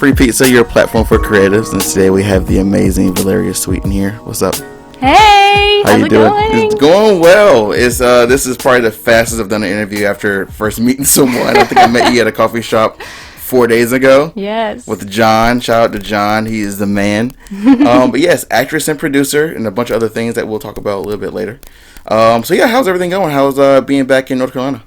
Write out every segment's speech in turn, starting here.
Free Pizza, your platform for creatives. And today we have the amazing Valeria Sweeten here. What's up? Hey, how you doing? Going? It's going well. This is probably the fastest I've done an interview after first meeting someone. I think I met you at a coffee shop 4 days ago. Yes. With John. Shout out to John. He is the man. But yes, actress and producer and a bunch of other things that we'll talk about a little bit later. So yeah, how's everything going? How's being back in North Carolina?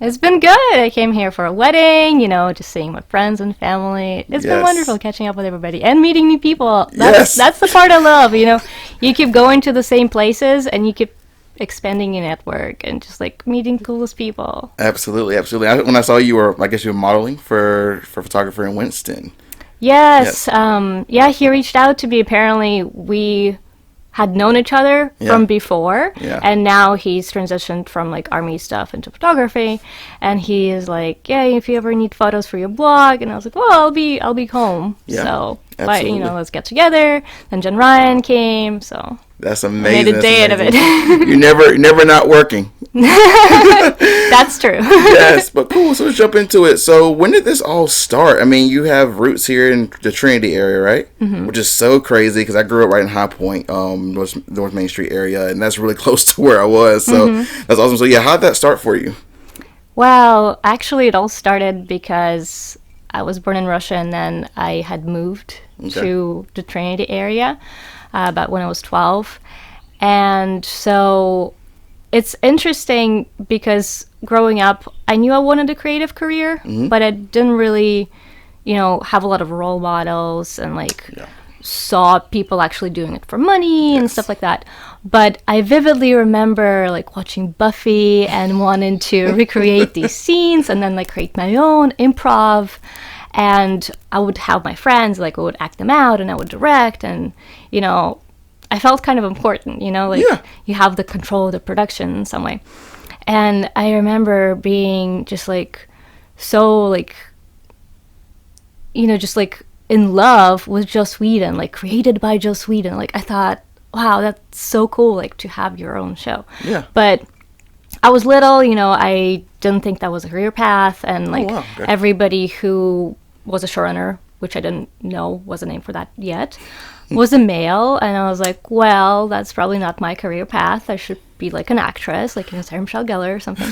It's been good. I came here for a wedding, just seeing my friends and family. It's been wonderful catching up with everybody and meeting new people. That's the part I love, You keep going to the same places and you keep expanding your network and just like meeting coolest people. Absolutely. When I saw you were modeling for photographer in Winston. Yes. He reached out to me. Apparently we had known each other from before, and now he's transitioned from like army stuff into photography, and he is like, if you ever need photos for your blog, and I was like, well, I'll be home, so but, let's get together. Then Jen Ryan came, so that's amazing. I made a day out of it. You're never not working. That's true. Yes, but cool. So let's jump into it. So when did this all start? I mean, you have roots here in the Trinity area, right? Mm-hmm. Which is so crazy because I grew up right in High Point, North Main Street area, and that's really close to where I was. So that's awesome. So yeah, how did that start for you? Well, actually, it all started because I was born in Russia, and then I had moved to the Trinity area about when I was 12, and so it's interesting because growing up, I knew I wanted a creative career, but I didn't really, have a lot of role models and saw people actually doing it for money and stuff like that. But I vividly remember watching Buffy and wanting to recreate these scenes and then create my own improv. And I would have my friends, I would act them out and I would direct, and, I felt kind of important, you have the control of the production in some way. And I remember being just so in love with Joss Whedon, created by Joss Whedon. I thought, wow, that's so cool, to have your own show. Yeah. But I was little, I didn't think that was a career path, and everybody who was a showrunner, which I didn't know was a name for that yet, was a male, and I was like, well, that's probably not my career path. I should be an actress, Sarah Michelle Gellar or something.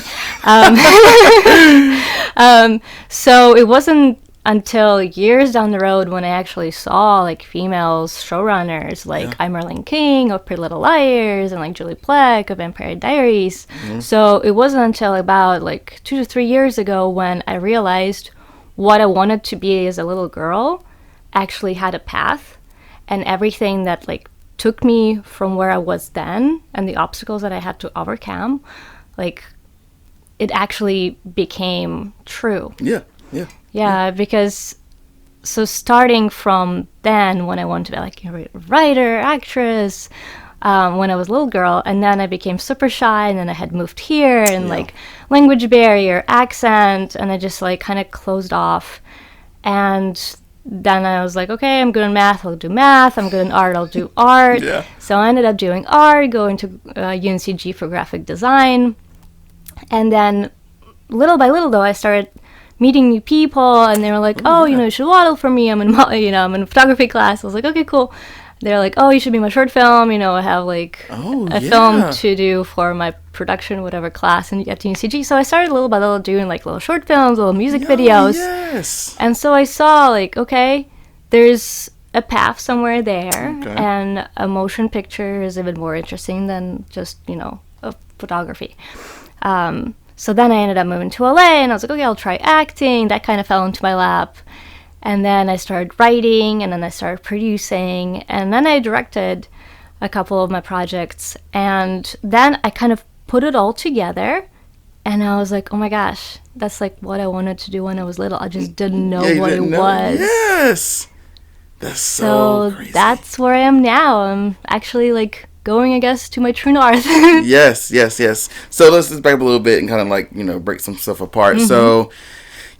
So it wasn't until years down the road when I actually saw females showrunners I'm Marlene King of Pretty Little Liars and Julie Plec of Vampire Diaries. So it wasn't until about 2 to 3 years ago when I realized what I wanted to be as a little girl actually had a path, and everything that took me from where I was then and the obstacles that I had to overcome, it actually became true. Yeah, because so starting from then, when I wanted to be a writer, actress, when I was a little girl, and then I became super shy, and then I had moved here, and language barrier, accent, and I just kind of closed off. And then I was okay, I'm good in math, I'll do math. I'm good in art, I'll do art. So I ended up doing art, going to UNCG for graphic design. And then little by little, though, I started meeting new people, and they were you should model for me. I'm in a photography class. I was okay, cool. They're oh, you should be in my short film. I have a film to do for my production, whatever class, and at UNCG. So I started little by little doing little short films, little music videos. Yes. And so I saw okay, there's a path somewhere there, and a motion picture is even more interesting than just a photography. So then I ended up moving to LA, and I was okay, I'll try acting. That kind of fell into my lap. And then I started writing, and then I started producing, and then I directed a couple of my projects. And then I kind of put it all together, and I was oh my gosh, that's what I wanted to do when I was little. I just didn't know what it was. Yes! That's so crazy. That's where I am now. I'm actually going, I guess, to my true north. Yes. So let's just back up a little bit and kind of break some stuff apart. So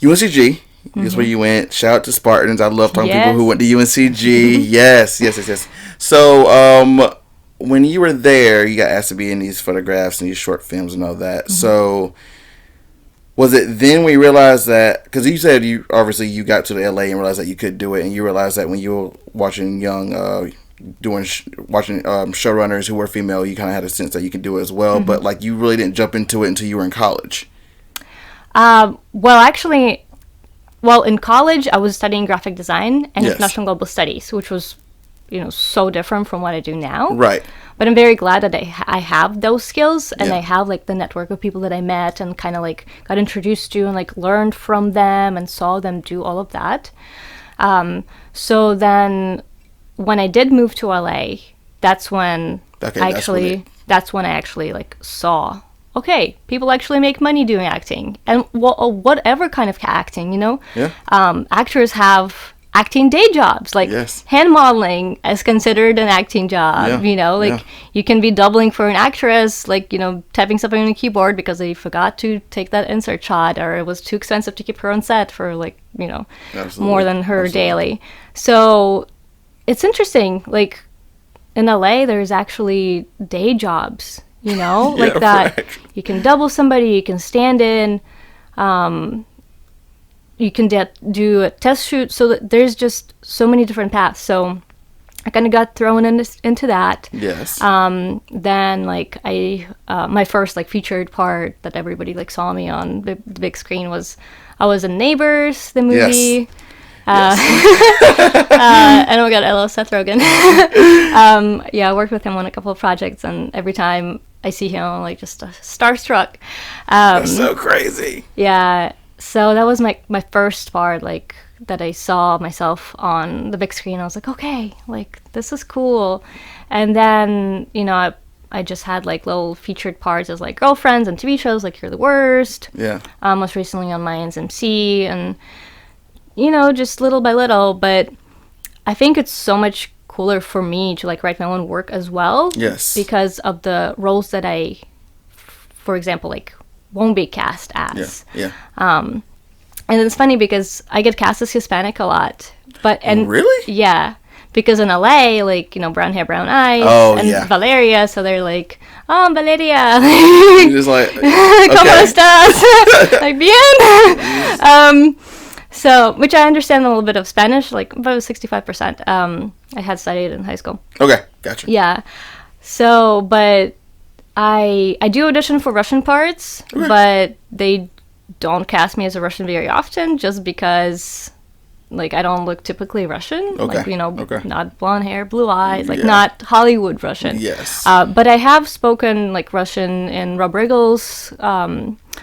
UNCG is where you went. Shout out to Spartans. I love talking to people who went to UNCG. Yes. So when you were there, you got asked to be in these photographs and these short films and all that. So Was it then we realized that, because you said you obviously you got to the LA and realized that you could do it, and you realized that when you were watching watching showrunners who were female, you kind of had a sense that you could do it as well. Mm-hmm. But like you really didn't jump into it until you were in college. Well, in college, I was studying graphic design and international global studies, which was, so different from what I do now. Right. But I'm very glad that I have those skills, and I have like the network of people that I met and kind of like got introduced to and like learned from them and saw them do all of that. So then when I did move to LA, that's when I actually like saw, okay, people actually make money doing acting, and whatever kind of acting, Yeah. Actors have acting day jobs, like hand modeling is considered an acting job. You can be doubling for an actress, like typing something on a keyboard because they forgot to take that insert shot, or it was too expensive to keep her on set for more than her daily. So it's interesting, like in LA there's actually day jobs, like that. Right. You can double somebody, you can stand in, you can do a test shoot. So there's just so many different paths. So I kind of got thrown into that. Yes. Then my first featured part that everybody saw me on the big screen was I was in Neighbors, the movie. Yes. And oh my god, I love Seth Rogen. I worked with him on a couple of projects, and every time I see him, I'm just starstruck. That's so crazy. Yeah. So that was my first part, that I saw myself on the big screen. I was like, okay, this is cool. And then, I just had little featured parts as girlfriends and TV shows like You're the Worst. Yeah. Most recently on Mayans MC, and just little by little. But I think it's so much cooler for me to write my own work as well. Yes. Because of the roles that I, for example, won't be cast as. Yeah. And it's funny because I get cast as Hispanic a lot. Really? Yeah. Because in LA, brown hair, brown eyes, Valeria, so they're oh, Valeria. You're just ¿Cómo estás? Bien. So, which I understand a little bit of Spanish, about 65%. I had studied in high school. Okay, gotcha. Yeah. So, but I do audition for Russian parts, but they don't cast me as a Russian very often, just because I don't look typically Russian. Not blonde hair, blue eyes, not Hollywood Russian. Yes. But I have spoken Russian in Rob Riggle's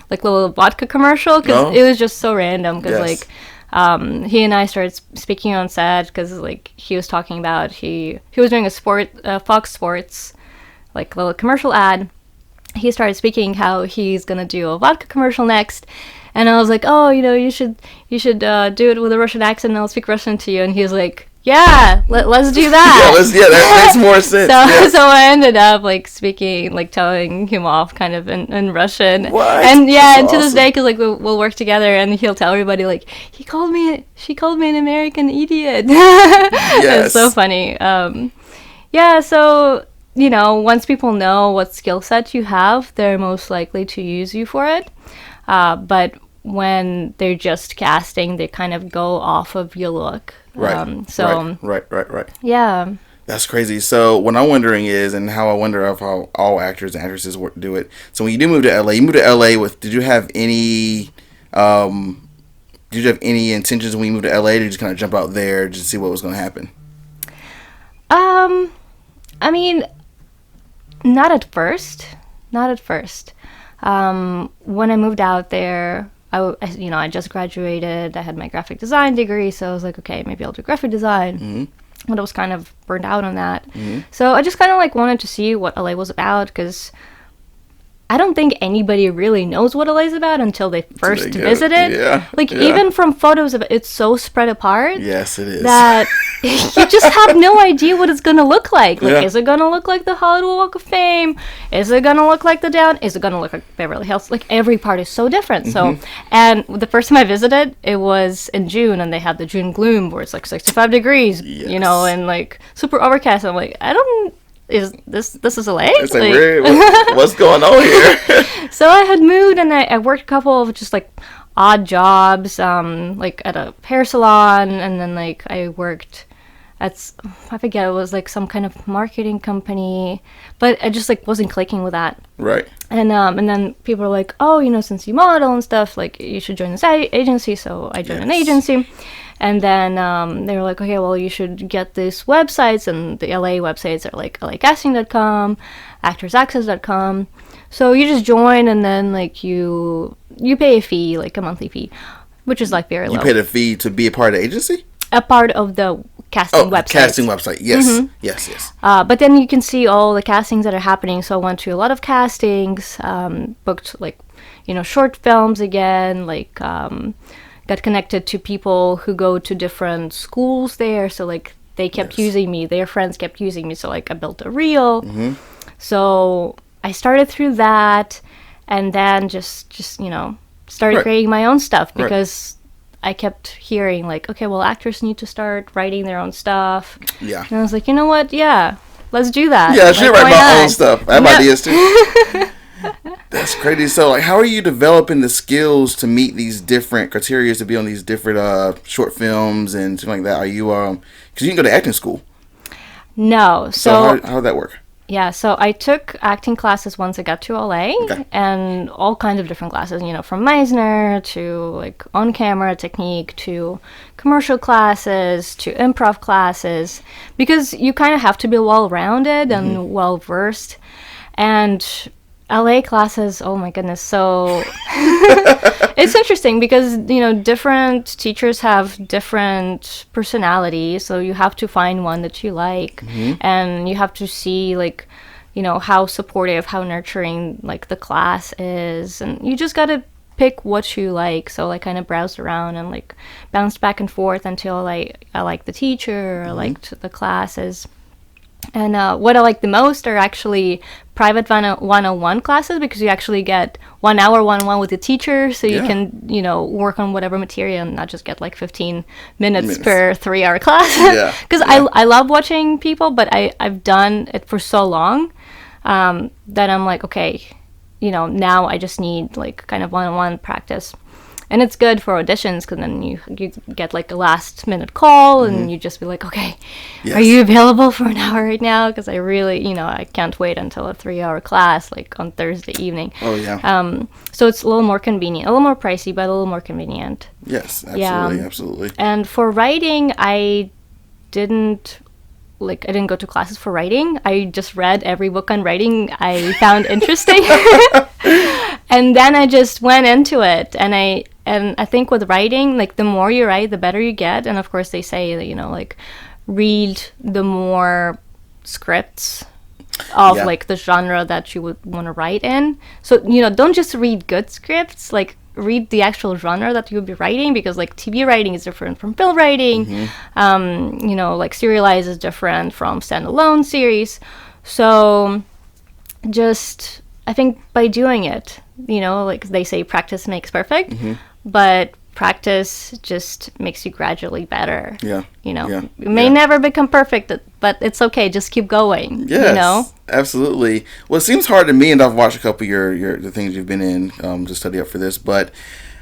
little vodka commercial, because it was just so random, because he and I started speaking on set because he was talking about he was doing a Fox Sports little commercial ad. He started speaking how he's gonna do a vodka commercial next, and I was like, oh, you should do it with a Russian accent, and I'll speak Russian to you. And he was like, yeah, let's do that. That makes more sense. So I ended up speaking, telling him off kind of in Russian. What? And That's and to awesome. this day, because we'll work together, and he'll tell everybody she called me an American idiot. Yes. It's so funny. So once people know what skill set you have, they're most likely to use you for it. But when they're just casting, they kind of go off of your look. Right. Yeah. That's crazy. So what I'm wondering is, and how I wonder of how all actors and actresses do it. So when you do move to LA, did you have any intentions when you moved to LA to just kind of jump out there just to see what was going to happen? I mean, not at first. When I moved out there, I just graduated. I had my graphic design degree, so I was like, okay, maybe I'll do graphic design. Mm-hmm. But I was kind of burned out on that. Mm-hmm. So I just kind of wanted to see what LA was about, because I don't think anybody really knows what LA is about until they first visit it. Yeah. Even from photos of it, it's so spread apart. Yes, it is. That you just have no idea what it's going to look like. Is it going to look like the Hollywood Walk of Fame? Is it going to look like the Down? Is it going to look like Beverly Hills? Every part is so different. Mm-hmm. So, and the first time I visited, it was in June, and they had the June gloom where it's 65 degrees, yes. And super overcast. I'm like, I don't is this is LA? It's like, what's going on here? So I had moved, and I worked a couple of just like odd jobs, like at a hair salon, and then like I worked at, I forget, it was like some kind of marketing company, but I just like wasn't clicking with that. Right. And then people were like, oh, since you model and stuff, like you should join this agency. So I joined an agency. And then they were like, okay, well, you should get these websites, and the LA websites are like lacasting.com, actorsaccess.com. So you just join, and then like you pay a fee, like a monthly fee, which is like very low. You paid a fee to be a part of the agency? A part of the casting website. Casting website. Yes. Mm-hmm. Yes. But then you can see all the castings that are happening. So I went to a lot of castings, booked like, short films again, like got connected to people who go to different schools there. So like they kept using me, their friends kept using me. So like I built a reel. Mm-hmm. So I started through that, and then just started creating my own stuff, because I kept hearing like, okay, well, actors need to start writing their own stuff. Yeah. And I was like, you know what? Yeah, let's do that. Yeah, I should write my own stuff. I have ideas too. That's crazy. So, like, how are you developing the skills to meet these different criteria to be on these different short films and something like that? Are you because you didn't go to acting school? No. So how would that work? Yeah, so I took acting classes once I got to LA, and all kinds of different classes, from Meisner to like on-camera technique to commercial classes to improv classes, because you kind of have to be well-rounded and well-versed. And LA classes, oh my goodness, so it's interesting because, different teachers have different personalities, so you have to find one that you like, and you have to see, like, how supportive, how nurturing, like, the class is, and you just gotta pick what you like. So I kind of browsed around and, like, bounced back and forth until I liked the teacher, I liked the classes. And what I like the most are actually private 101 classes, because you actually get 1 hour one-on-one with the teacher, so you can, work on whatever material and not just get like 15 minutes per 3-hour class. Because I love watching people, but I've done it for so long that I'm like, okay, now I just need like kind of one-on-one practice. And it's good for auditions, because then you get like a last minute call, and you just be like, okay, are you available for an hour right now? Because I really, I can't wait until a 3-hour class, like on Thursday evening. Oh, yeah. So it's a little more convenient, a little more pricey, but a little more convenient. Yes, absolutely, absolutely. And for writing, I didn't go to classes for writing. I just read every book on writing I found interesting. And then I just went into it, and I think with writing, like, the more you write, the better you get. And of course they say that, like, read the more scripts of like the genre that you would want to write in. So, don't just read good scripts, like, read the actual genre that you'll be writing, because like TV writing is different from film writing. Like serialized is different from standalone series. So just, I think by doing it, like they say, practice makes perfect, but practice just makes you gradually better. You may never become perfect, but it's okay. Just keep going. Yes, absolutely. Well, it seems hard to me, and I've watched a couple of the things you've been in to study up for this, but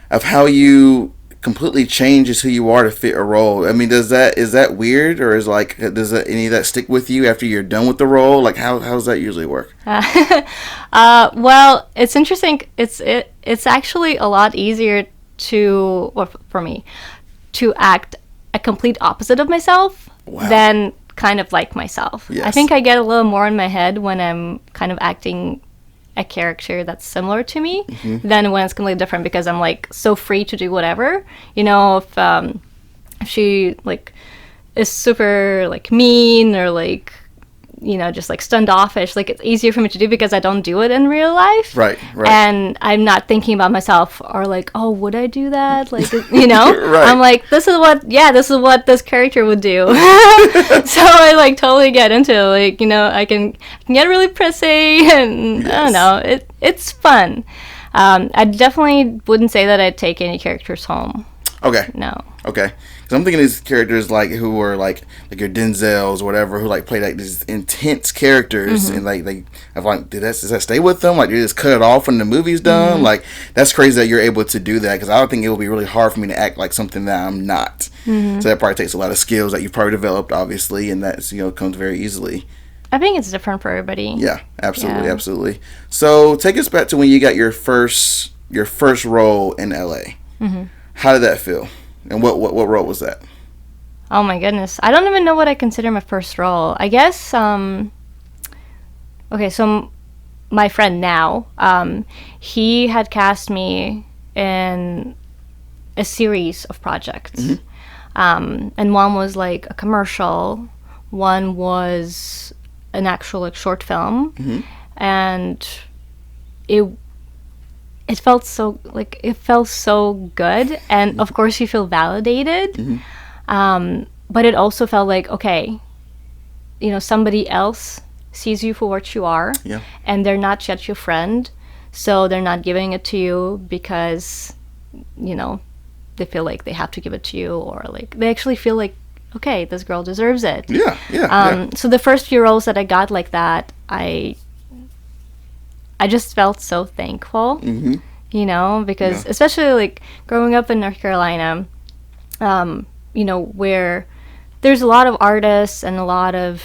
of how you completely changes who you are to fit a role. I mean, is that weird, or does any of that stick with you after you're done with the role? Like, how does that usually work? Well, it's interesting. It's actually a lot easier for me to act a complete opposite of myself than kind of like myself. I think I get a little more in my head when I'm kind of acting a character that's similar to me than when it's completely different, because I'm like so free to do whatever. If she like is super like mean, or like just like standoffish, like, it's easier for me to do because I don't do it in real life. Right. And I'm not thinking about myself, or like, oh, would I do that? Like, I'm like, this is what this character would do. So I like totally get into it. Like, I can get really prissy, and I don't know, it's fun. I definitely wouldn't say that I'd take any characters home. Okay. No. Okay. I'm thinking these characters like who are like your Denzels or whatever, who like play like these intense characters, and like I'm like, does that stay with them? Like, you just cut it off when the movie's done? Like, that's crazy that you're able to do that, because I don't think it would be really hard for me to act like something that I'm not. So that probably takes a lot of skills that you've probably developed, obviously, and that's, comes very easily. I think it's different for everybody. Yeah, absolutely, absolutely. So take us back to when you got your first role in LA. How did that feel? And what role was that? Oh my goodness. I don't even know what I consider my first role. I guess, okay, so my friend now, he had cast me in a series of projects. And one was like a commercial, one was an actual like short film, and it felt so good, and of course you feel validated, but it also felt like, okay, somebody else sees you for what you are, and they're not yet your friend, so they're not giving it to you because they feel like they have to give it to you, or like they actually feel like, okay, this girl deserves it. So the first few roles that I got like that, I just felt so thankful, because especially like growing up in North Carolina, where there's a lot of artists and a lot of,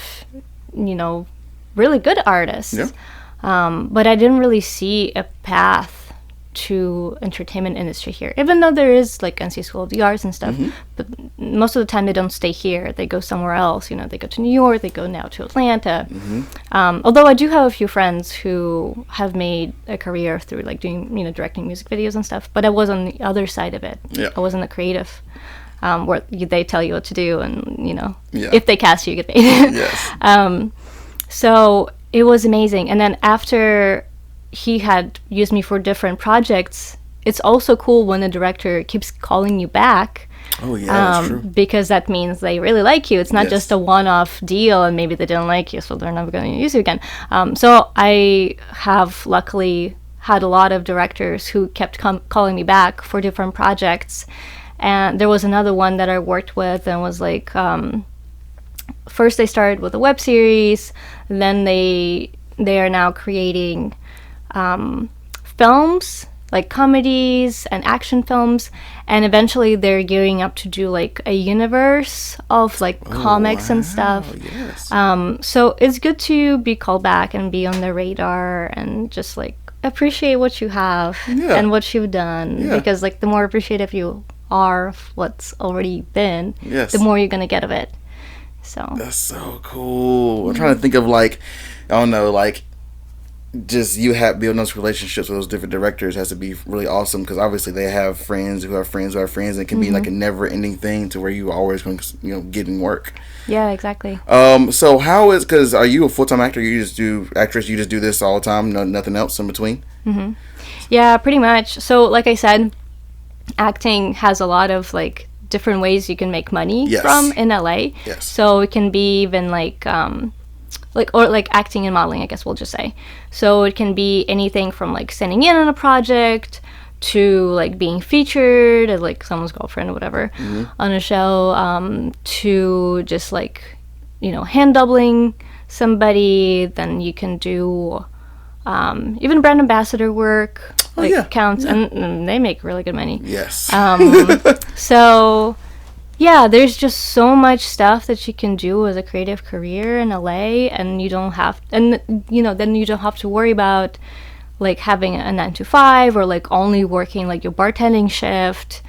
really good artists. But I didn't really see a path to entertainment industry here, even though there is like NC School of the Arts and stuff, but most of the time they don't stay here, they go somewhere else. They go to New York, they go now to Atlanta. Although I do have a few friends who have made a career through like doing directing music videos and stuff, but I was on the other side of it. I wasn't a creative, where they tell you what to do, and if they cast you, you get paid. So it was amazing. And then after he had used me for different projects, it's also cool when the director keeps calling you back. Oh yeah, that's true. Because that means they really like you. It's not just a one-off deal and maybe they didn't like you, so they're never going to use you again. So I have luckily had a lot of directors who kept calling me back for different projects. And there was another one that I worked with and was like, first they started with a web series, then they are now creating films, like comedies and action films, and eventually they're gearing up to do like a universe of like comics and stuff. So it's good to be called back and be on the radar and just like appreciate what you have and what you've done, because like the more appreciative you are of what's already been, the more you're gonna get of it. So that's so cool. I'm trying to think of like, I don't know, like just you have building those relationships with those different directors has to be really awesome, because obviously they have friends who have friends who have friends, and it can be like a never-ending thing to where you always going to getting work. Yeah, exactly. So how is, because are you a full-time actor? You just do this all the time, nothing else in between? Yeah, pretty much. So like I said, acting has a lot of like different ways you can make money from in LA. So it can be even like acting and modeling, I guess we'll just say. So it can be anything from like sending in on a project to like being featured as like someone's girlfriend or whatever on a show, to just like hand doubling somebody. Then you can do even brand ambassador work, counts, and they make really good money. So yeah, there's just so much stuff that you can do as a creative career in LA, and you don't have, then you don't have to worry about like having a 9 to 5 or like only working like your bartending shift.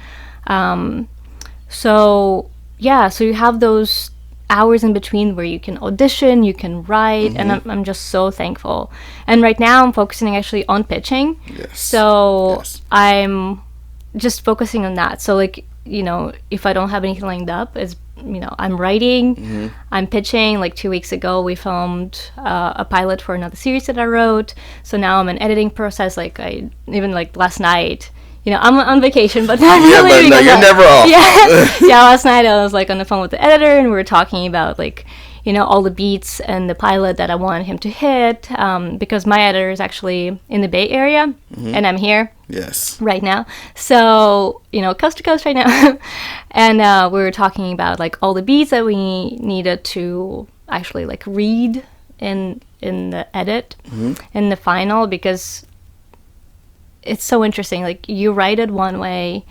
So you have those hours in between where you can audition, you can write, and I'm just so thankful. And right now I'm focusing actually on pitching. I'm just focusing on that. So like, if I don't have anything lined up, is I'm writing, I'm pitching. Like 2 weeks ago we filmed a pilot for another series that I wrote, so now I'm in editing process. Like I even like last night, I'm on vacation, but not really. But no, you're never off. Yeah, last night I was like on the phone with the editor, and we were talking about like all the beats and the pilot that I wanted him to hit, because my editor is actually in the Bay Area, and I'm here. Yes. Right now. So, coast to coast right now. And we were talking about like all the beats that we needed to actually like read in the edit, in the final, because it's so interesting. Like you write it one way,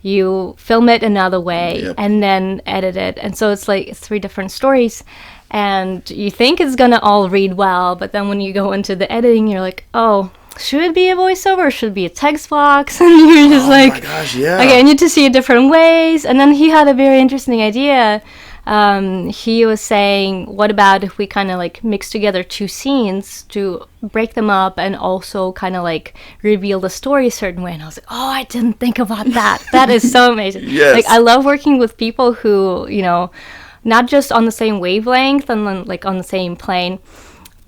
you film it another way, and then edit it. And so it's like 3 different stories. And you think it's going to all read well, but then when you go into the editing, you're like, oh, should it be a voiceover or should it be a text box? And you're just like, my gosh, yeah. Okay, I need to see it different ways. And then he had a very interesting idea. He was saying, what about if we kind of like mix together 2 scenes to break them up and also kind of like reveal the story a certain way? And I was like, oh, I didn't think about that. That is so amazing. Yes. Like I love working with people who, not just on the same wavelength and like on the same plane,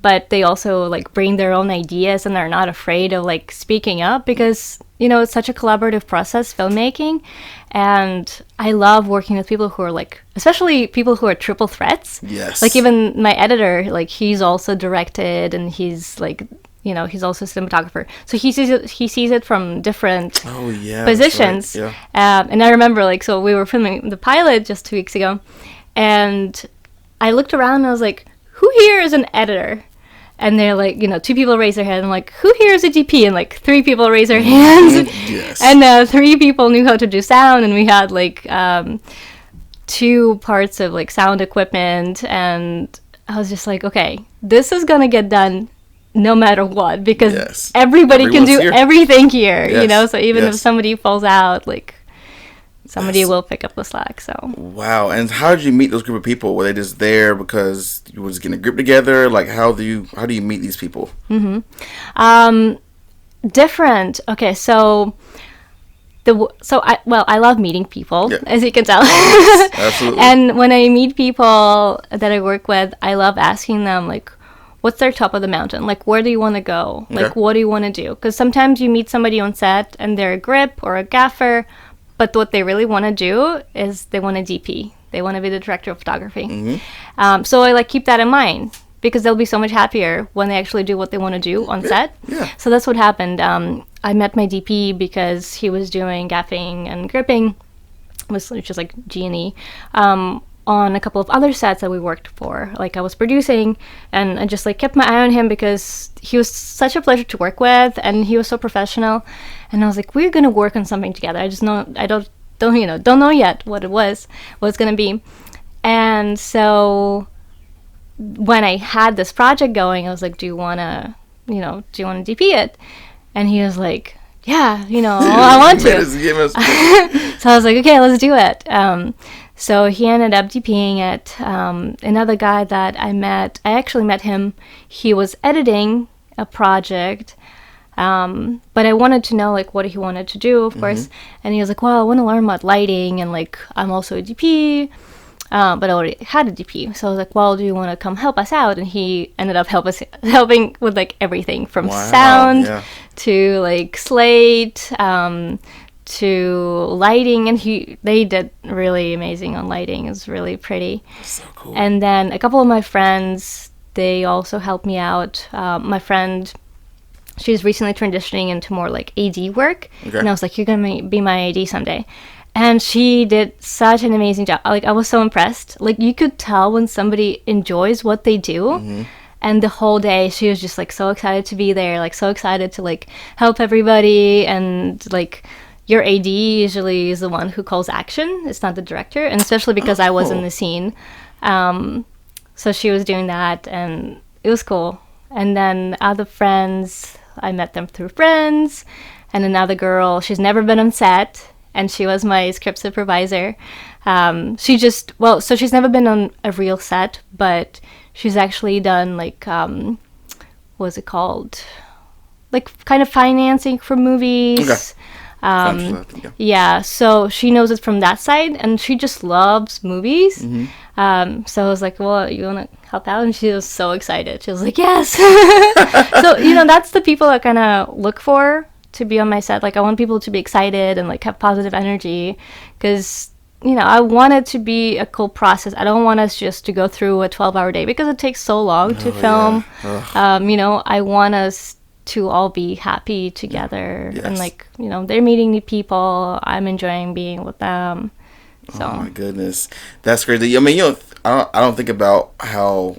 but they also like bring their own ideas and they're not afraid of like speaking up, because it's such a collaborative process, filmmaking. And I love working with people who are like, especially people who are triple threats. Yes. Like even my editor, like he's also directed and he's like, he's also a cinematographer. So he sees it from different positions. Right. Yeah. And I remember like, so we were filming the pilot just 2 weeks ago, and I looked around and I was like, who here is an editor? And they're like, 2 people raise their hand. I'm like, who here is a DP? And like 3 people raise their hands. Yes. And 3 people knew how to do sound. And we had like 2 parts of like sound equipment. And I was just like, okay, this is going to get done no matter what, because everybody can do everything here, So even if somebody falls out, like somebody will pick up the slack. So wow. And how did you meet those group of people? Were they just there because you were just getting a group together? Like how do you meet these people? Different. Okay, so I love meeting people, as you can tell. Yes, absolutely. And when I meet people that I work with, I love asking them like, what's their top of the mountain? Like, where do you want to go? Like, what do you want to do? Because sometimes you meet somebody on set and they're a grip or a gaffer, but what they really want to do is they want a DP. They want to be the director of photography. So I like keep that in mind, because they'll be so much happier when they actually do what they want to do on set. Yeah. So that's what happened. I met my DP because he was doing gaffing and gripping, which is like G&E, on a couple of other sets that we worked for. Like I was producing, and I just like kept my eye on him because he was such a pleasure to work with, and he was so professional. And I was like, we're gonna work on something together. I don't know yet what it's gonna be. And so when I had this project going, I was like, do you wanna DP it? And he was like, yeah, I want to. So I was like, okay, let's do it. So he ended up DPing it. Another guy that I actually met him. He was editing a project, but I wanted to know like what he wanted to do, of course. And he was like, well, I want to learn about lighting, and like I'm also a DP, but I already had a DP. So I was like, well, do you want to come help us out? And he ended up helping with like everything from sound to like slate, to lighting, and they did really amazing on lighting. It was really pretty. So cool. And then a couple of my friends, they also helped me out. My friend, she's recently transitioning into more like AD work, and I was like, you're gonna be my AD someday. And she did such an amazing job. Like I was so impressed. Like you could tell when somebody enjoys what they do. And the whole day she was just like so excited to be there, like so excited to like help everybody. And like your AD usually is the one who calls action. It's not the director. And especially because I was in the scene. So she was doing that, and it was cool. And then other friends, I met them through friends. And another girl, she's never been on set, and she was my script supervisor. So she's never been on a real set, but she's actually done like, what's it called? Like kind of financing for movies. Yeah, so she knows it from that side, and she just loves movies. So I was like, well, you want to help out? And she was so excited. She was like, yes. So, that's the people I kind of look for to be on my set. Like, I want people to be excited and like have positive energy, because I want it to be a cool process. I don't want us just to go through a 12-hour day because it takes so long to film. Yeah. I want us to all be happy together. Yes. And like, they're meeting new people. I'm enjoying being with them. So. Oh my goodness. That's crazy. I mean, I don't think about how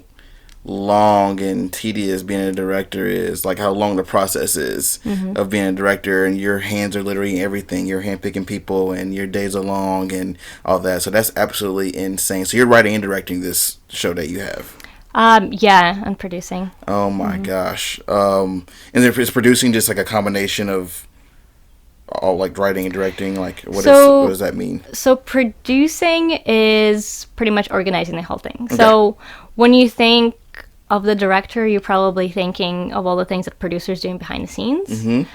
long and tedious being a director is, like how long the process is of being a director, and your hands are literally everything. You're handpicking people and your days are long and all that. So that's absolutely insane. So you're writing and directing this show that you have. Yeah, and producing. Oh my gosh. And is producing just like a combination of all like writing and directing? Like what does that mean? So producing is pretty much organizing the whole thing. Okay. So when you think of the director, you're probably thinking of all the things that producers doing behind the scenes.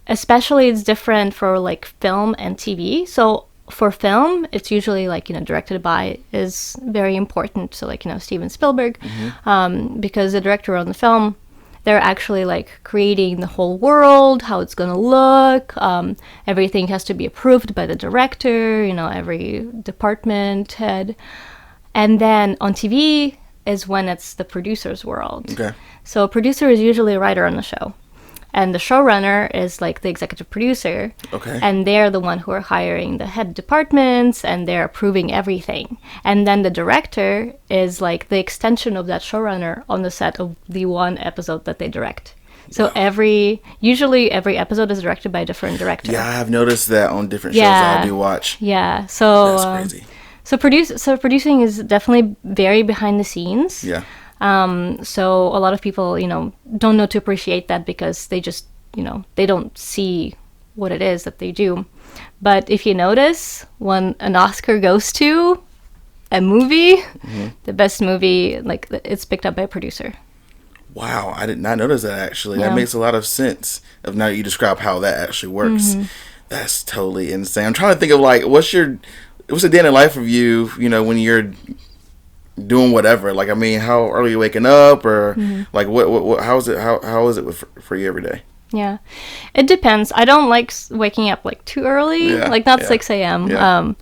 Especially it's different for like film and TV. So for film, it's usually like, directed by is very important. So like, Steven Spielberg, because the director on the film, they're actually like creating the whole world, how it's going to look. Everything has to be approved by the director, every department head. And then on TV is when it's the producer's world. Okay. So a producer is usually a writer on the show. And the showrunner is like the executive producer. Okay. And they're the one who are hiring the head departments and they're approving everything. And then the director is like the extension of that showrunner on the set of the one episode that they direct. So usually every episode is directed by a different director. Yeah, I've noticed that on different shows I do watch. Yeah. So that's crazy. So producing is definitely very behind the scenes. Yeah. So a lot of people, don't know to appreciate that because they just, they don't see what it is that they do. But if you notice, when an Oscar goes to a movie, the best movie, like it's picked up by a producer. Wow, I did not notice that actually. Yeah. That makes a lot of sense of now that you describe how that actually works. That's totally insane. I'm trying to think of like, what's a day in the life of you, when you're doing whatever? Like, I mean, how early are you waking up, or like what how is it for you every day? Yeah, it depends. I don't like waking up like too early, like not 6 a.m. Yeah.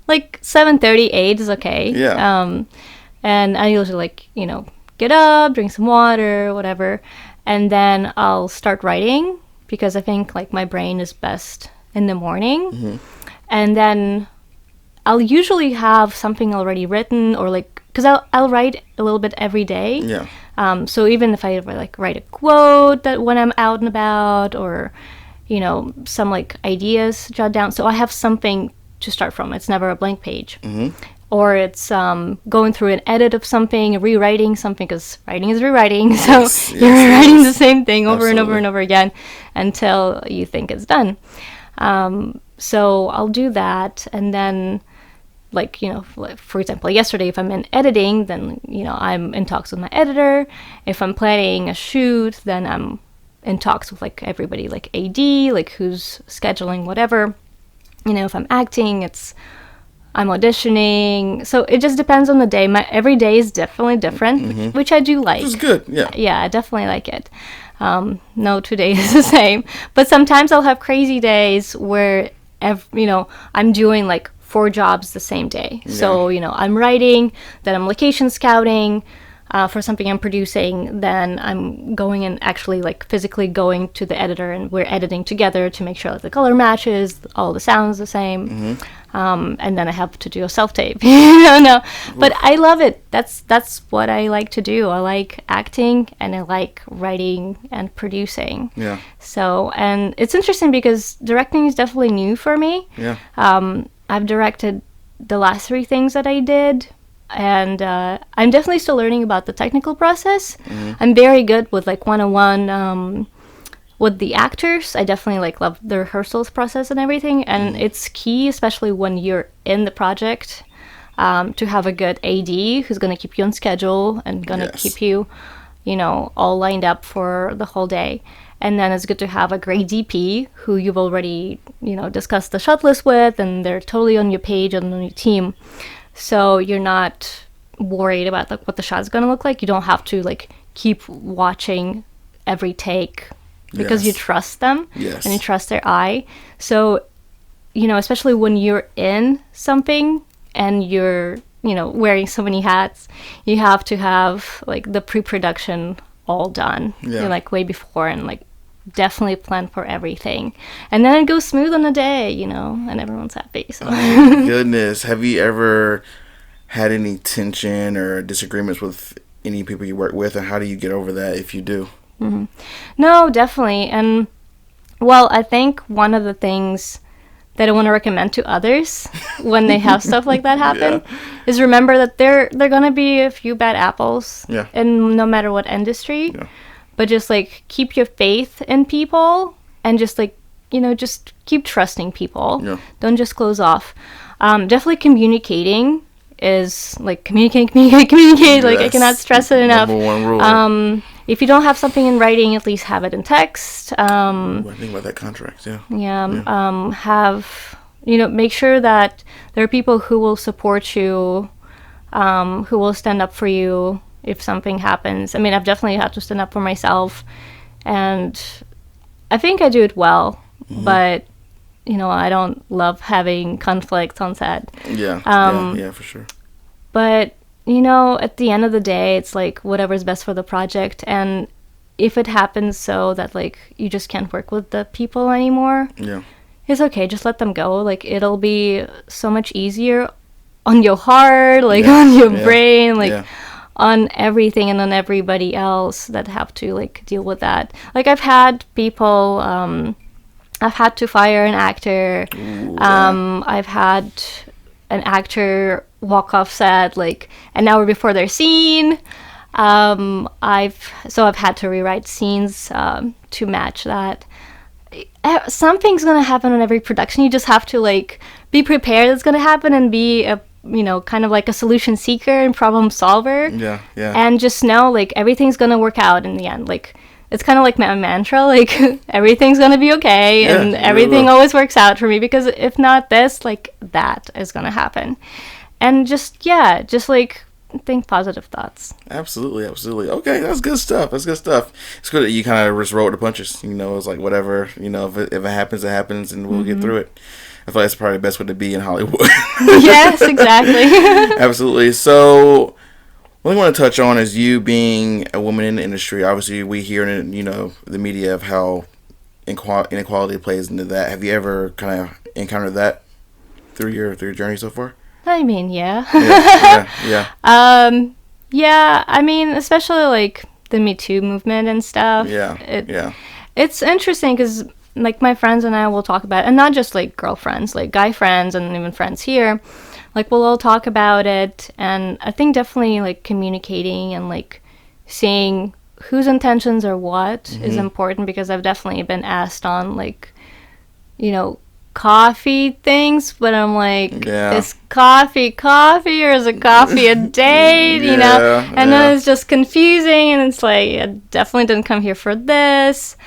Like 7:30, 8 is okay. Yeah. And I usually like, get up, drink some water, whatever, and then I'll start writing because I think like my brain is best in the morning. And then I'll usually have something already written, or like, because I'll write a little bit every day. Yeah. So even if I like write a quote that when I'm out and about, or some like ideas jot down, so I have something to start from. It's never a blank page. Or it's going through an edit of something, rewriting something, because writing is rewriting. So you're rewriting the same thing over and over and over again until you think it's done. So I'll do that, and then like, for example, yesterday, if I'm in editing, then, I'm in talks with my editor. If I'm planning a shoot, then I'm in talks with like everybody, like AD, like who's scheduling whatever. If I'm acting, I'm auditioning. So it just depends on the day. Every day is definitely different, which I do like. Which is good, yeah. Yeah, I definitely like it. No 2 days is the same. But sometimes I'll have crazy days where, I'm doing like 4 jobs the same day. Yeah. So, I'm writing, then I'm location scouting for something I'm producing, then I'm going and actually like physically going to the editor, and we're editing together to make sure that the color matches, all the sounds the same. And then I have to do a self-tape. But I love it. That's what I like to do. I like acting, and I like writing and producing. Yeah. So, and it's interesting because directing is definitely new for me. Yeah. I've directed the last 3 things that I did, and I'm definitely still learning about the technical process. I'm very good with like one-on-one with the actors. I definitely like love the rehearsals process and everything, and it's key, especially when you're in the project, to have a good AD who's going to keep you on schedule and going to keep you, all lined up for the whole day. And then it's good to have a great DP who you've already, discussed the shot list with, and they're totally on your page and on your team. So you're not worried about like what the shot's going to look like. You don't have to like keep watching every take because you trust them and you trust their eye. So especially when you're in something and you're, wearing so many hats, you have to have like the pre-production all done, like way before, and like definitely plan for everything, and then it goes smooth on the day, and everyone's happy. So goodness, have you ever had any tension or disagreements with any people you work with, and how do you get over that if you do? No, definitely. And well, I think one of the things that I want to recommend to others when they have stuff like that happen is remember that there gonna be a few bad apples in no matter what industry. But just like keep your faith in people, and just like, just keep trusting people. Don't just close off. Definitely communicating is like communicate. Like, I cannot stress it enough. Number one rule. If you don't have something in writing, at least have it in text. I think about that contract. Make sure that there are people who will support you, who will stand up for you if something happens. I mean, I've definitely had to stand up for myself, and I think I do it well, but I don't love having conflicts on set. Yeah, for sure. But at the end of the day, it's like whatever's best for the project, and if it happens so that like you just can't work with the people anymore, it's okay, just let them go. Like, it'll be so much easier on your heart, like on your brain, like on everything, and on everybody else that have to like deal with that. Like, I've had people, I've had to fire an actor. I've had an actor walk off set like an hour before their scene. I've had to rewrite scenes to match that. Something's gonna happen on every production. You just have to like be prepared it's gonna happen, and be a kind of like a solution seeker and problem solver. And just know like everything's gonna work out in the end. Like, it's kind of like my mantra, like everything's gonna be okay, and everything always works out for me, because if not this, like that is gonna happen. And just like think positive thoughts. Absolutely. Okay, that's good stuff. It's good that you kind of just roll with the punches. It's like whatever. If it happens, it happens, and we'll get through it. I feel like that's probably the best way to be in Hollywood. Yes, exactly. Absolutely. So, what I want to touch on is you being a woman in the industry. Obviously, we hear in the media of how inequality plays into that. Have you ever kind of encountered that through your journey so far? I mean, yeah. I mean, especially like the Me Too movement and stuff. It's interesting because like my friends and I will talk about it, and not just like girlfriends, like guy friends and even friends here. Like, we'll all talk about it, and I think definitely like communicating and like seeing whose intentions are what is important, because I've definitely been asked on like, coffee things, but I'm like, is coffee or is it coffee a date? And then it's just confusing, and it's like, I definitely didn't come here for this.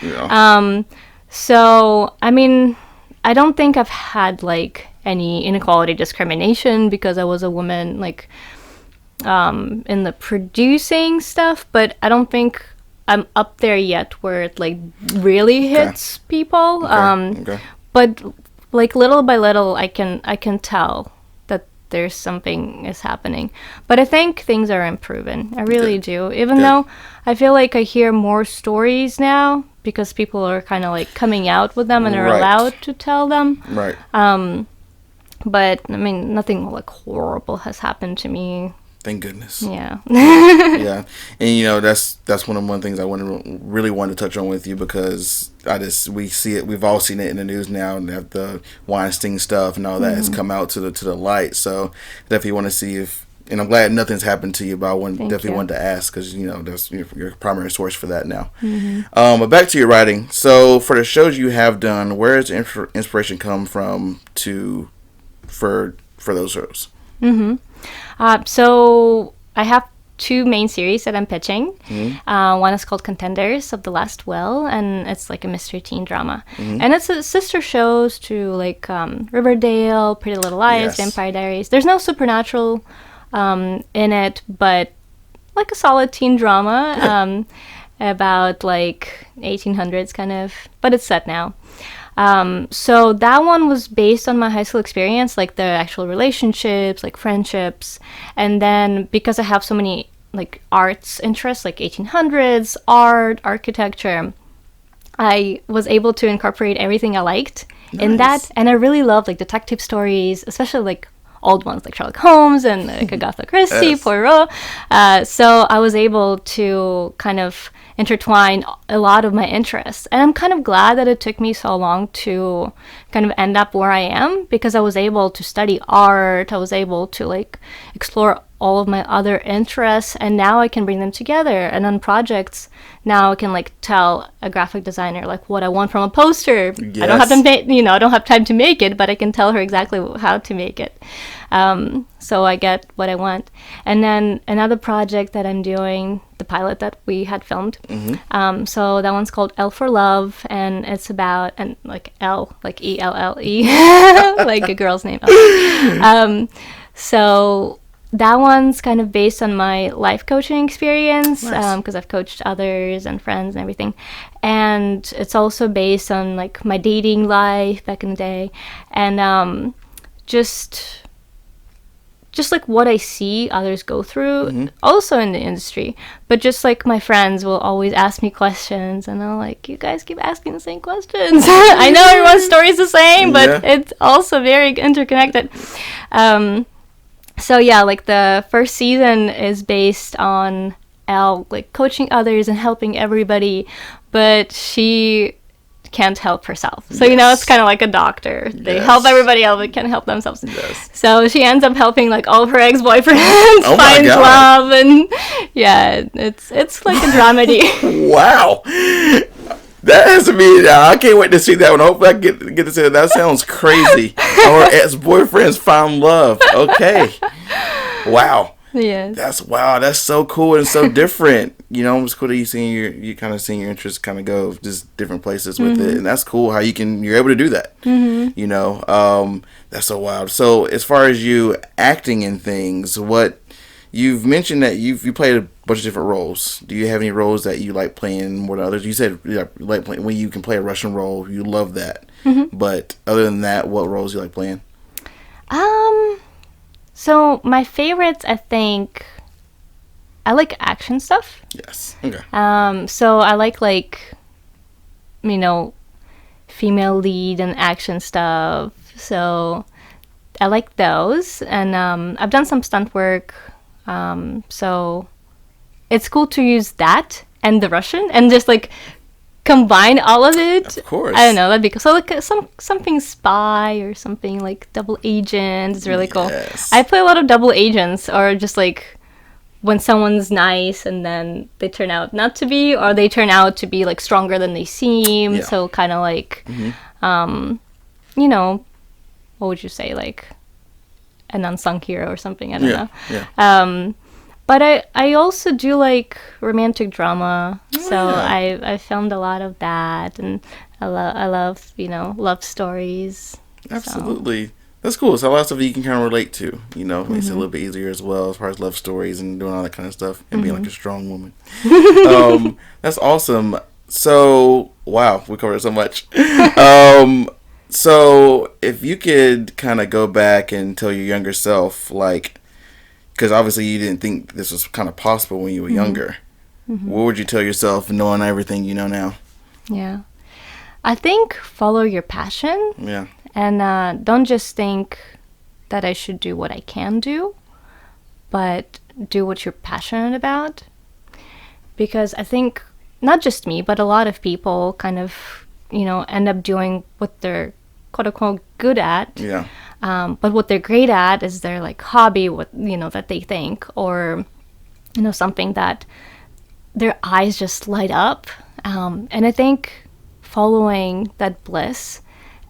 So I mean, I don't think I've had like any inequality discrimination because I was a woman, like in the producing stuff, but I don't think I'm up there yet where it like really hits people. But like little by little, I can tell that there's something is happening. But I think things are improving. I really do. Even though I feel like I hear more stories now because people are kind of like coming out with them and are allowed to tell them. But I mean, nothing like horrible has happened to me. Thank goodness. Yeah. And that's one of the things I really wanted to touch on with you, because we see it, we've all seen it in the news now, and the Weinstein stuff and all that has come out to the light. So definitely want to see if, and I'm glad nothing's happened to you, but I definitely wanted to ask, because that's your primary source for that now. But back to your writing. So for the shows you have done, where does inspiration come from for those shows? So I have two main series that I'm pitching. One is called Contenders of the Last Will, and it's like a mystery teen drama. And it's a sister shows to like Riverdale, Pretty Little Liars, Vampire Diaries. There's no supernatural in it, but like a solid teen drama about like 1800s kind of, but it's set now. So that one was based on my high school experience, like the actual relationships, like friendships. And then because I have so many like arts interests, like 1800s, art, architecture, I was able to incorporate everything I liked in that. And I really loved like detective stories, especially like old ones like Sherlock Holmes and like Agatha Christie, Poirot. So I was able to kind of intertwine a lot of my interests. And I'm kind of glad that it took me so long to kind of end up where I am, because I was able to study art. I was able to like explore all of my other interests, and now I can bring them together. And on projects, now I can like tell a graphic designer like what I want from a poster. Yes. I don't have to, I don't have time to make it, but I can tell her exactly how to make it. So I get what I want. And then another project that I'm doing, the pilot that we had filmed. So that one's called L for Love, and it's about, and like L, like ELLE, like a girl's name. So that one's kind of based on my life coaching experience, because I've coached others and friends and everything. And it's also based on like my dating life back in the day, and just like what I see others go through, also in the industry. But just like my friends will always ask me questions, and I'm like, you guys keep asking the same questions. I know everyone's story is the same, but it's also very interconnected. So yeah, like the first season is based on Elle like coaching others and helping everybody, but she can't help herself. So it's kind of like a doctor. They help everybody else, but can't help themselves. So she ends up helping like all of her ex-boyfriends find love, and it's like a dramedy. Wow. That has to be. I can't wait to see that one. Hopefully, I get to see that. That sounds crazy. Our ex-boyfriends found love. Okay. Wow. Yes. That's so cool and so different. It's cool that you kind of seeing your interests kind of go just different places with it, and that's cool how you're able to do that. That's so wild. So as far as you acting in things, what you've mentioned that you played a bunch of different roles. Do you have any roles that you like playing more than others? You said you like playing, when you can play a Russian role, you love that. But other than that, what roles do you like playing? So my favorites, I think, I like action stuff. Yes. Okay. So I like female lead and action stuff. So I like those, and I've done some stunt work. So it's cool to use that and the Russian and just like combine all of it. Of course. I don't know, that'd be cool. So like something spy or something like double agent is really cool. I play a lot of double agents, or just like when someone's nice and then they turn out not to be, or they turn out to be like stronger than they seem. So kind of like what would you say, like an unsung hero or something. I don't know. But I also do like romantic drama, so I filmed a lot of that, and I love love stories. Absolutely, so. That's cool. So a lot of stuff you can kind of relate to, makes it a little bit easier as well, as far as love stories and doing all that kind of stuff, and being like a strong woman. That's awesome. So wow, we covered so much. So if you could kind of go back and tell your younger self, like, because obviously you didn't think this was kind of possible when you were younger. What would you tell yourself, knowing everything you know now? Yeah. I think follow your passion. Yeah. And don't just think that I should do what I can do, but do what you're passionate about. Because I think not just me, but a lot of people kind of, end up doing what they're quote unquote good at. Yeah. But what they're great at is their like hobby, what that they think, or something that their eyes just light up. And I think following that bliss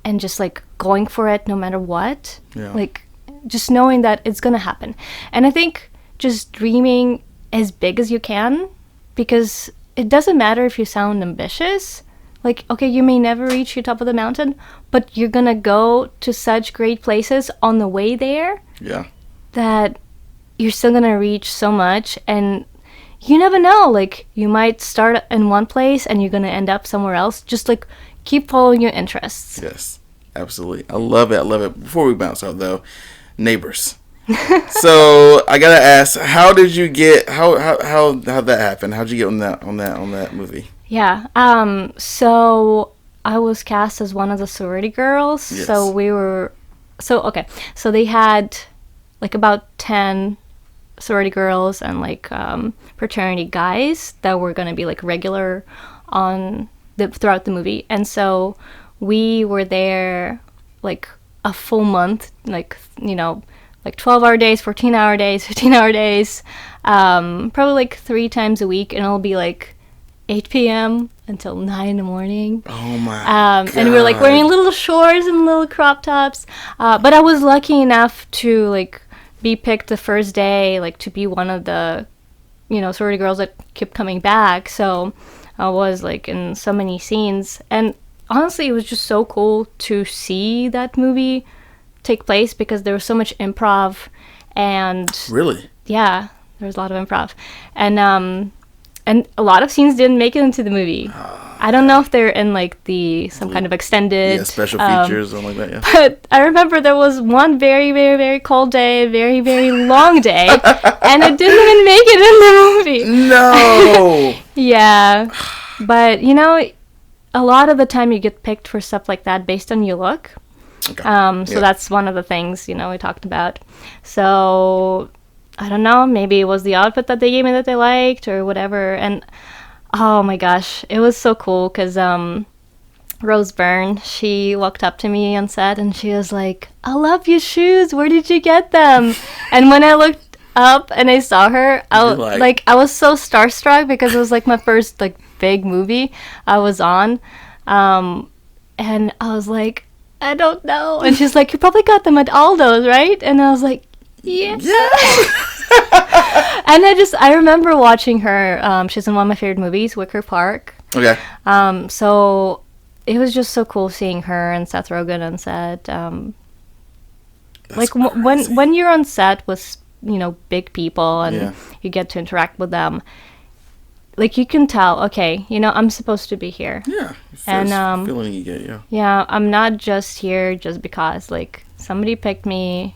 and just like going for it no matter what, like just knowing that it's gonna happen. And I think just dreaming as big as you can, because it doesn't matter if you sound ambitious. Like, okay, you may never reach the top of the mountain, but you're gonna go to such great places on the way there. Yeah. That you're still gonna reach so much, and you never know. Like, you might start in one place and you're gonna end up somewhere else. Just like keep following your interests. Yes, absolutely. I love it. I love it. Before we bounce out, though, Neighbors. So I gotta ask, how did you get how that happen? How'd you get on that movie? Yeah. So I was cast as one of the sorority girls. Yes. So we were. So okay. So they had like about 10 sorority girls and like fraternity guys that were gonna be like regular on throughout the movie, and so we were there like a full month, like like 12-hour days, 14-hour days, 15-hour days, probably like 3 times a week, and it'll be like 8 p.m. until 9 in the morning. Oh my God. And we were like wearing little shorts and little crop tops, but I was lucky enough to like be picked the first day, like to be one of the sorority girls that kept coming back. So I was like in so many scenes, and honestly it was just so cool to see that movie take place because there was so much improv. And really, yeah, there was a lot of improv, and a lot of scenes didn't make it into the movie. I don't know if they're in like some kind of extended special features or something like that. Yeah. But I remember there was one very, very, very cold day, very, very long day, and it didn't even make it in the movie. No. Yeah, but a lot of the time you get picked for stuff like that based on your look. Okay. So that's one of the things we talked about. So I don't know, maybe it was the outfit that they gave me that they liked or whatever. And oh my gosh, it was so cool because Rose Byrne, she walked up to me on set and she was like, "I love your shoes. Where did you get them?" And when I looked up and I saw her, I was so starstruck because it was like my first like big movie I was on, and I was like, "I don't know." And she's like, "You probably got them at Aldo's, right?" And I was like, "Yes." And I remember watching her. She's in one of my favorite movies, Wicker Park. Okay. So it was just so cool seeing her and Seth Rogen on set. Like when you're on set with big people and you get to interact with them, like you can tell, okay, I'm supposed to be here. Yeah. And feeling you get, yeah. Yeah, I'm not just here just because like somebody picked me.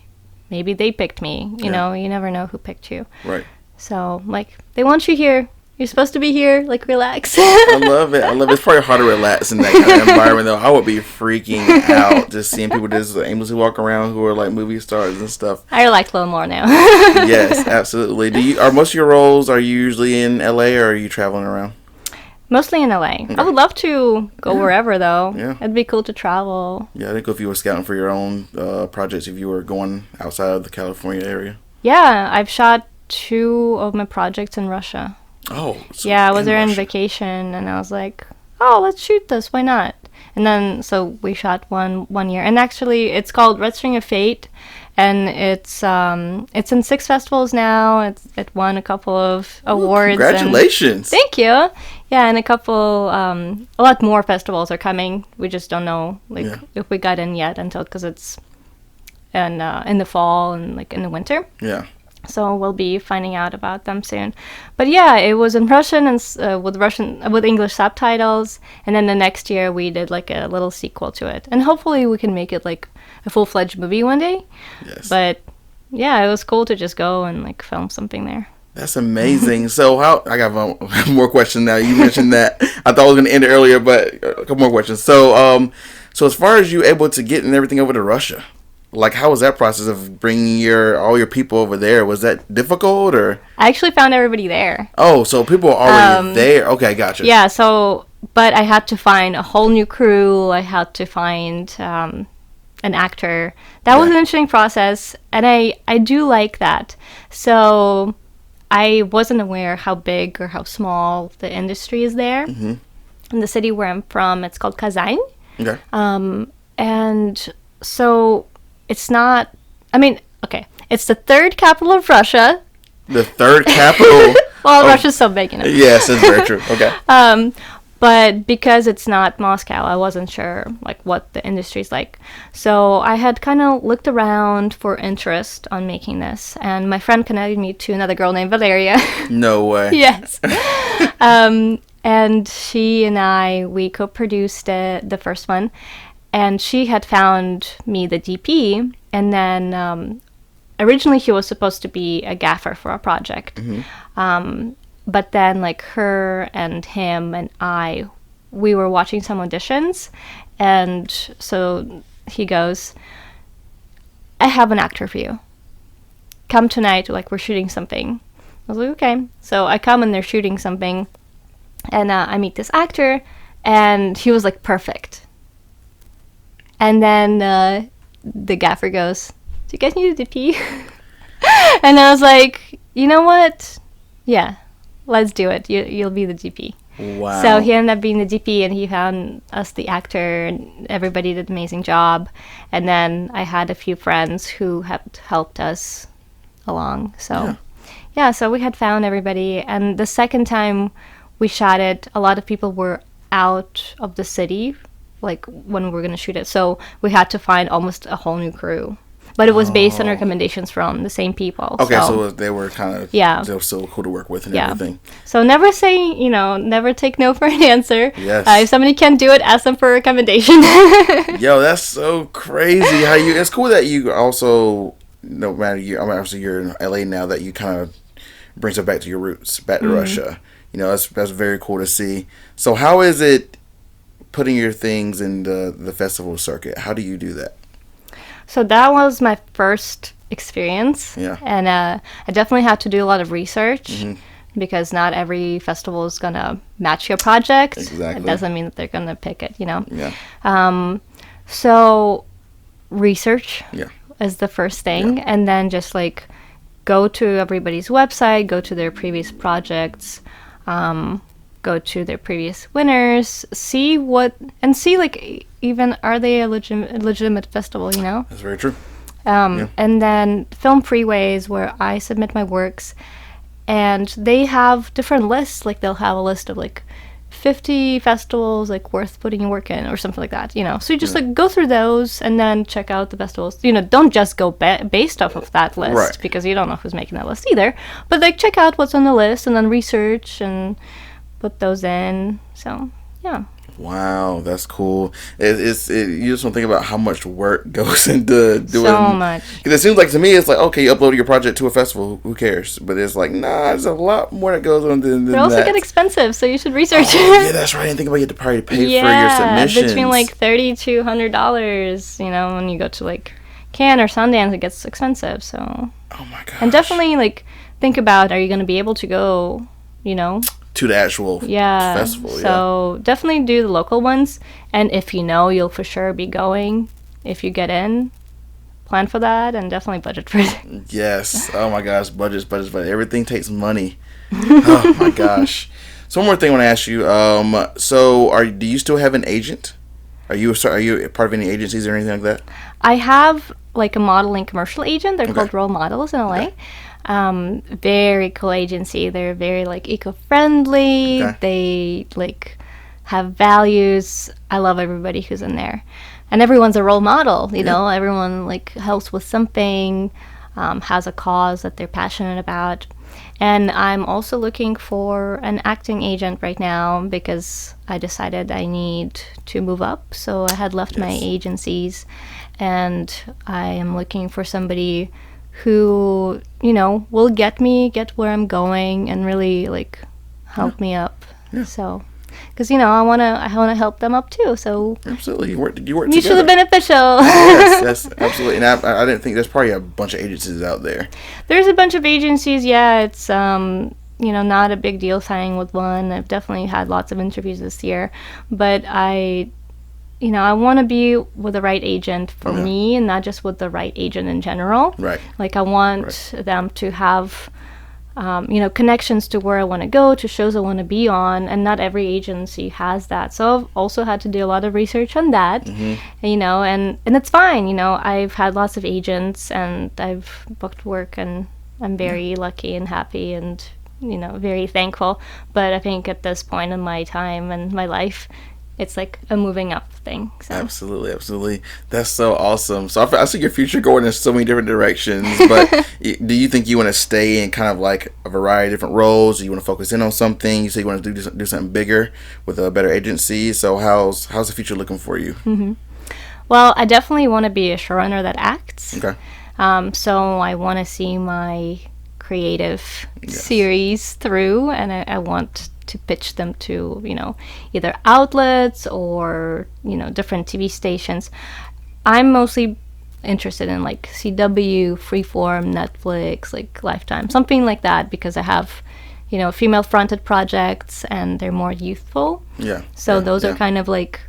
Maybe they picked me. You never know who picked you. Right. So like they want you here. You're supposed to be here. Like relax. I love it. It's probably hard to relax in that kind of environment, though. I would be freaking out just seeing people just aimlessly walk around who are like movie stars and stuff. I relax a little more now. Yes, absolutely. Are most of your roles usually in LA or are you traveling around? Mostly in LA. Okay. I would love to go wherever though. Yeah. It'd be cool to travel. Yeah, I think if you were scouting for your own projects, if you were going outside of the California area. Yeah, I've shot 2 of my projects in Russia. Oh. So yeah, I was there on vacation and I was like, "Oh, let's shoot this. Why not?" And then so we shot one year. And actually it's called Red String of Fate, and it's in 6 festivals now. It won a couple of awards. Congratulations. Thank you. Yeah, and a lot more festivals are coming. We just don't know if we got in yet because it's in the fall and like in the winter. Yeah. So we'll be finding out about them soon. But yeah, it was in Russian and with English subtitles. And then the next year we did like a little sequel to it. And hopefully we can make it like a full-fledged movie one day. Yes. But yeah, it was cool to just go and like film something there. That's amazing. So I got one more question now. You mentioned that. I thought I was going to end it earlier, but a couple more questions. So as far as you able to get and everything over to Russia, like how was that process of bringing all your people over there? Was that difficult or? I actually found everybody there. Oh, so people are already there. Okay, gotcha. Yeah. So, but I had to find a whole new crew. I had to find an actor. That was an interesting process, and I do like that. So I wasn't aware how big or how small the industry is there. Mm-hmm. In the city where I'm from, it's called Kazan. Okay. And so it's not, okay, it's the 3rd capital of Russia. The 3rd capital? Well, Russia's so big, Yes, that's very true. Okay. But because it's not Moscow, I wasn't sure like what the industry's like. So I had kind of looked around for interest on making this, and my friend connected me to another girl named Valeria. No way. Yes. And she and we co-produced the first one. And she had found me the DP. And then originally he was supposed to be a gaffer for our project. But then like her and him and we were watching some auditions. And so he goes, I have an actor for you. Come tonight, like we're shooting something. I was like, okay. So I come and they're shooting something. And I meet this actor, and he was like perfect. And then the gaffer goes, do you guys need a DP? And I was like, you know what? Yeah, let's do it. You'll be the DP. Wow. So he ended up being the DP, and he found us the actor, and everybody did an amazing job. And then I had a few friends who have helped us along. So yeah, so we had found everybody. And the second time we shot it, a lot of people were out of the city, like when we were going to shoot it. So we had to find almost a whole new crew. But it was based on recommendations from the same people. Okay, so they were kind of, they were still cool to work with and everything. So never say, never take no for an answer. Yes. If somebody can't do it, ask them for a recommendation. Yo, that's so crazy. It's cool that you also, no matter obviously you're in LA now, that you kind of brings it back to your roots, back to Russia. That's very cool to see. So how is it putting your things in the festival circuit? How do you do that? So that was my first experience. Yeah. And I definitely had to do a lot of research because not every festival is going to match your project. Exactly. It doesn't mean that they're going to pick it, Yeah. So research is the first thing. Yeah. And then just like go to everybody's website, go to their previous projects, go to their previous winners, see like even are they a legitimate festival, That's very true. And then Film Freeways, where I submit my works, and they have different lists. Like they'll have a list of like 50 festivals like worth putting your work in or something like that, So you just like go through those and then check out the festivals. Don't just go based off of that list because you don't know who's making that list either. But like check out what's on the list and then research and put those in. So yeah. Wow, that's cool. You just don't think about how much work goes into doing so much. Because it seems like to me it's like, okay, you upload your project to a festival, who cares? But it's like, nah, there's a lot more that goes on than that. They also get expensive, so you should research it. Yeah, that's right. I didn't think about you had to probably pay for your submissions. Between like $30 to $100. When you go to like Cannes or Sundance, it gets expensive. So. Oh my gosh. And definitely like think about, are you going to be able to go? To the actual festival. So definitely do the local ones, and if you'll for sure be going if you get in, plan for that and definitely budget for it. Yes. Oh my gosh, budgets. Everything takes money. Oh my gosh. So one more thing I want to ask you. Do you still have an agent? Are you part of any agencies or anything like that? I have like a modeling commercial agent. They're called Role Models in LA. Okay. Very cool agency. They're very like eco-friendly. Okay. They like have values. I love everybody who's in there, and everyone's a role model. Everyone like helps with something, has a cause that they're passionate about. And I'm also looking for an acting agent right now because I decided I need to move up. So I had left my agencies, and I am looking for somebody who will get where I'm going and really like help me up. So because I want to help them up too. So absolutely, you work mutually together. Beneficial. Yes, absolutely. And I didn't think there's probably a bunch of agencies out there. There's a bunch of agencies. Yeah, it's not a big deal signing with one. I've definitely had lots of interviews this year, but I want to be with the right agent for me and not just with the right agent in general. Right. Like I want them to have, connections to where I want to go, to shows I want to be on, and not every agency has that. So I've also had to do a lot of research on that, and it's fine. I've had lots of agents and I've booked work, and I'm very lucky and happy and, very thankful. But I think at this point in my time and my life, it's like a moving up thing. So. Absolutely. That's so awesome. So I see your future going in so many different directions, but do you think you want to stay in kind of like a variety of different roles? Do you want to focus in on something? You say you want to do something bigger with a better agency. So how's the future looking for you? Mm-hmm. Well, I definitely want to be a showrunner that acts. Okay. So I want to see my creative series through, and I want to pitch them to, either outlets or, different TV stations. I'm mostly interested in like CW, Freeform, Netflix, like Lifetime, something like that, because I have, female fronted projects and they're more youthful. Yeah. So those are kind of like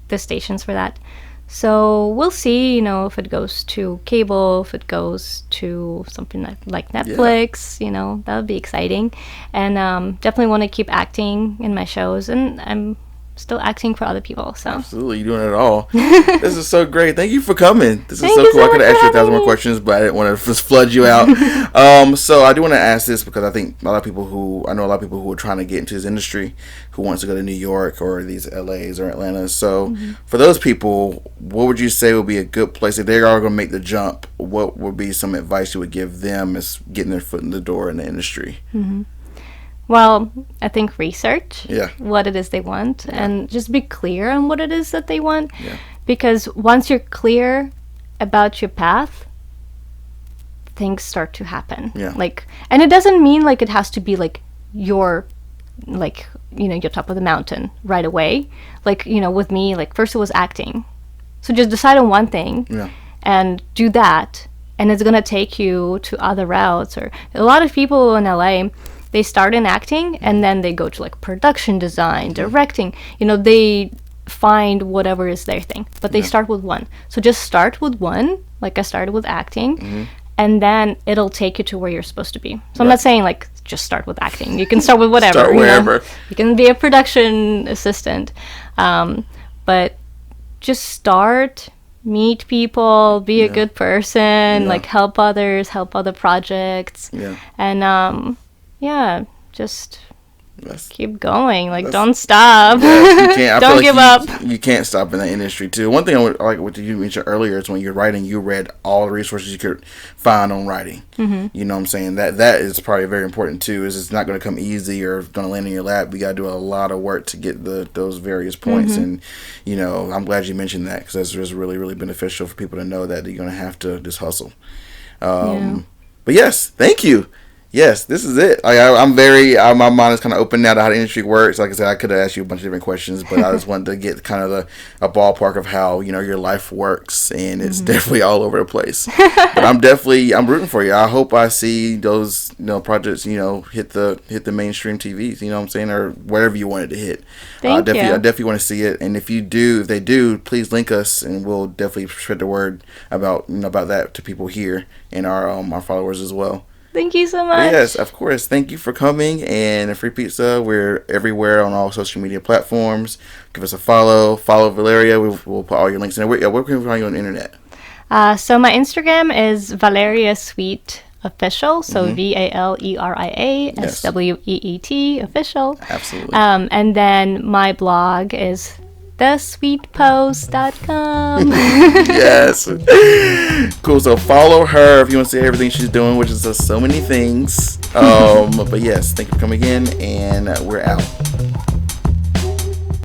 the stations for that. So we'll see, if it goes to cable, if it goes to something like Netflix, that would be exciting. And definitely want to keep acting in my shows, and I'm still acting for other people. So absolutely, you're doing it all. This is so great. Thank you for coming. This is Thank so you cool. so I could much have asked you for 1,000 more having me. questions, but I didn't want to just flood you out. So I do want to ask this because I think I know a lot of people who are trying to get into this industry, who wants to go to New York or these LAs or Atlanta. So for those people, what would you say would be a good place if they are going to make the jump? What would be some advice you would give them as getting their foot in the door in the industry? Well, I think research Yeah. what it is they want, and just be clear on what it is that they want. Yeah. Because once you're clear about your path, things start to happen. Yeah. And it doesn't mean like it has to be like your top of the mountain right away. With me, first it was acting. So just decide on one thing and do that, and it's gonna take you to other routes. Or a lot of people in LA, they start in acting and then they go to like production design, directing. They find whatever is their thing, but they start with one. So just start with one, like I started with acting, and then it'll take you to where you're supposed to be. So I'm not saying like just start with acting. You can start with whatever. Start wherever. You can be a production assistant, but just start. Meet people, be a good person, like help others, help other projects, and just keep going. Don't stop. You can't. Don't give up. You can't stop in that industry too. One thing I would like what you mentioned earlier is when you're writing, you read all the resources you could find on writing. You know what I'm saying? That is probably very important too. Is it's not going to come easy or going to land in your lap. You got to do a lot of work to get those various points. And I'm glad you mentioned that, because that's just really, really beneficial for people to know that you're going to have to just hustle. But yes, thank you. Yes, this is it. I'm my mind is kind of open now to how the industry works. Like I said, I could have asked you a bunch of different questions, but I just wanted to get kind of a ballpark of how, your life works, and it's definitely all over the place. But I'm rooting for you. I hope I see those, projects, hit the mainstream TVs, you know what I'm saying, or wherever you want it to hit. Thank you. I definitely want to see it. And if they do, please link us, and we'll definitely spread the word about that to people here and our followers as well. Thank you so much. Yes, of course. Thank you for coming. And Free Pizza, we're everywhere on all social media platforms. Give us a follow. Follow Valeria. We'll put all your links in there. Where can we find you on the internet? So my Instagram is Valeria Sweet Official. So Valeria Sweet Official. Absolutely. And then my blog is thesweetpost.com. Yes. Cool. So follow her if you want to see everything she's doing, which is so many things. But yes, thank you for coming in, and we're out.